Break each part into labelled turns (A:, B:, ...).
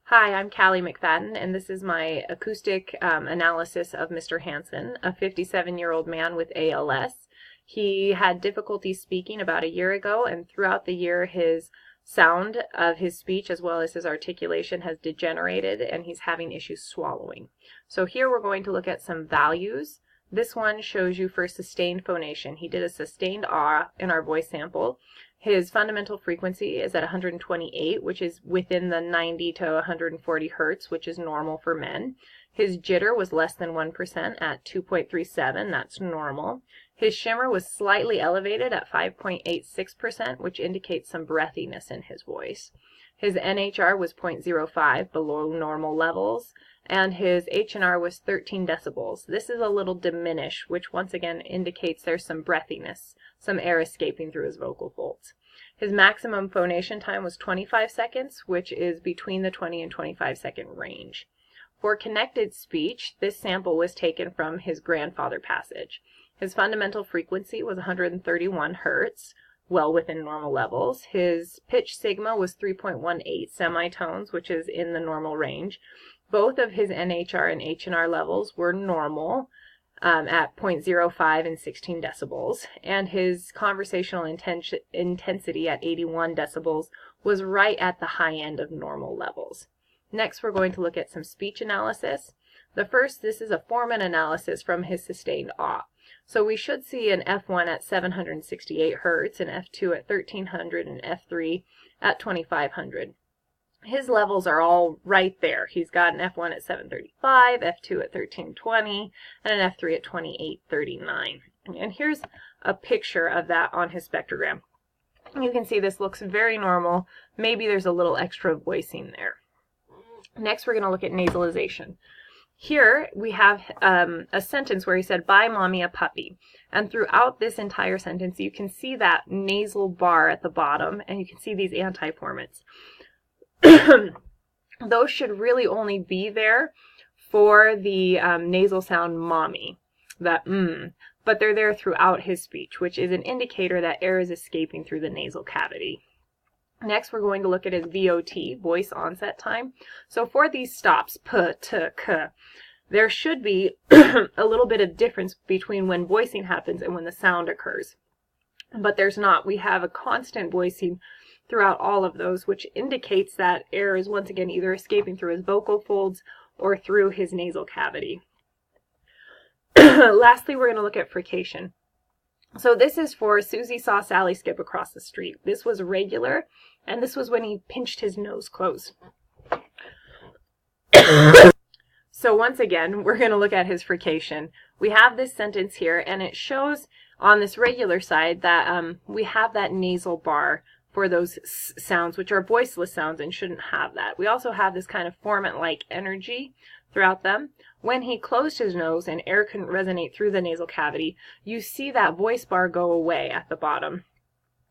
A: Hi, I'm Callie McFadden, and this is my acoustic analysis of Mr. Hansen, a 57-year-old man with ALS. He had difficulty speaking about a year ago, and throughout the year his sound of his speech as well as his articulation has degenerated, and he's having issues swallowing. So here we're going to look at some values. This one shows you for sustained phonation. He did a sustained ah in our voice sample. His fundamental frequency is at 128, which is within the 90 to 140 hertz, which is normal for men. His jitter was less than 1% at 2.37, that's normal. His shimmer was slightly elevated at 5.86%, which indicates some breathiness in his voice. His NHR was 0.05, below normal levels, and his H&R was 13 decibels. This is a little diminished, which once again indicates there's some breathiness, some air escaping through his vocal folds. His maximum phonation time was 25 seconds, which is between the 20 and 25 second range. For connected speech, this sample was taken from his grandfather passage. His fundamental frequency was 131 hertz, well within normal levels. His pitch sigma was 3.18 semitones, which is in the normal range. Both of his NHR and H&R levels were normal at 0.05 and 16 decibels, and his conversational intensity at 81 decibels was right at the high end of normal levels. Next, we're going to look at some speech analysis. This is a Foreman analysis from his sustained ah. So we should see an F1 at 768 hertz, an F2 at 1300, and F3 at 2500. His levels are all right there. He's got an F1 at 735, F2 at 1320, and an F3 at 2839. And here's a picture of that on his spectrogram. You can see this looks very normal. Maybe there's a little extra voicing there. Next, we're going to look at nasalization. Here we have a sentence where he said, "Buy mommy a puppy." And throughout this entire sentence, you can see that nasal bar at the bottom, and you can see these antiformates. Those should really only be there for the nasal sound mommy, that but they're there throughout his speech, which is an indicator that air is escaping through the nasal cavity. Next, we're going to look at his VOT, voice onset time. So for these stops, p, t, k, there should be a little bit of difference between when voicing happens and when the sound occurs. But there's not. We have a constant voicing throughout all of those, which indicates that air is once again either escaping through his vocal folds or through his nasal cavity. Lastly, we're going to look at frication. So this is for Susie saw Sally skip across the street. This was regular, and this was when he pinched his nose closed. So once again, we're going to look at his frication. We have this sentence here, and it shows on this regular side that we have that nasal bar for those sounds, which are voiceless sounds and shouldn't have that. We also have this kind of formant-like energy throughout them. When he closed his nose and air couldn't resonate through the nasal cavity, you see that voice bar go away at the bottom.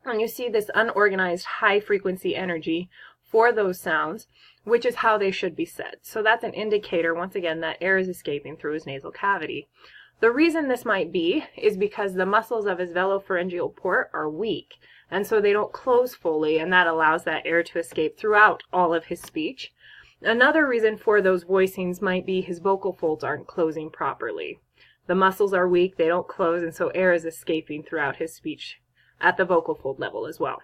A: And you see this unorganized high-frequency energy for those sounds, which is how they should be said. So that's an indicator, once again, that air is escaping through his nasal cavity. The reason this might be is because the muscles of his velopharyngeal port are weak, and so they don't close fully, and that allows that air to escape throughout all of his speech. Another reason for those voicings might be his vocal folds aren't closing properly. The muscles are weak, they don't close, and so air is escaping throughout his speech at the vocal fold level as well.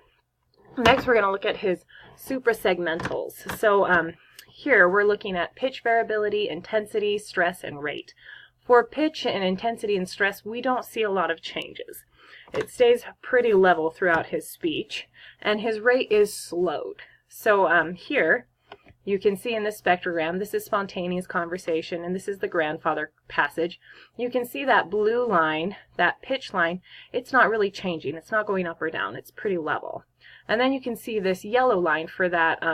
A: Next, we're going to look at his suprasegmentals. So here we're looking at pitch variability, intensity, stress, and rate. For pitch and intensity and stress, we don't see a lot of changes. It stays pretty level throughout his speech, and his rate is slowed. So here, you can see in this spectrogram, this is spontaneous conversation, and this is the grandfather passage. You can see that blue line, that pitch line, it's not really changing. It's not going up or down. It's pretty level. And then you can see this yellow line for that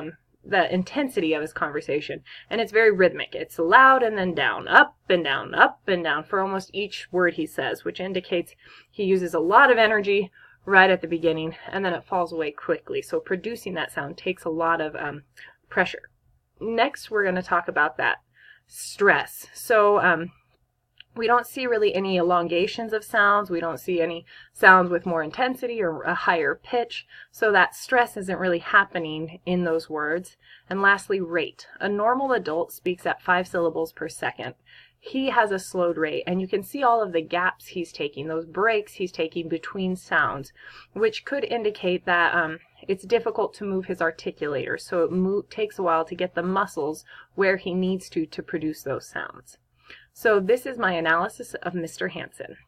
A: the intensity of his conversation, and it's very rhythmic. It's loud and then down, up and down for almost each word he says, which indicates he uses a lot of energy right at the beginning, and then it falls away quickly. So producing that sound takes a lot of pressure. Next, we're going to talk about that stress. So We don't see really any elongations of sounds. We don't see any sounds with more intensity or a higher pitch. So that stress isn't really happening in those words. And lastly, rate. A normal adult speaks at 5 syllables per second. He has a slowed rate, and you can see all of the gaps he's taking, those breaks he's taking between sounds, which could indicate that it's difficult to move his articulator. So it takes a while to get the muscles where he needs to produce those sounds. So this is my analysis of Mr. Hansen.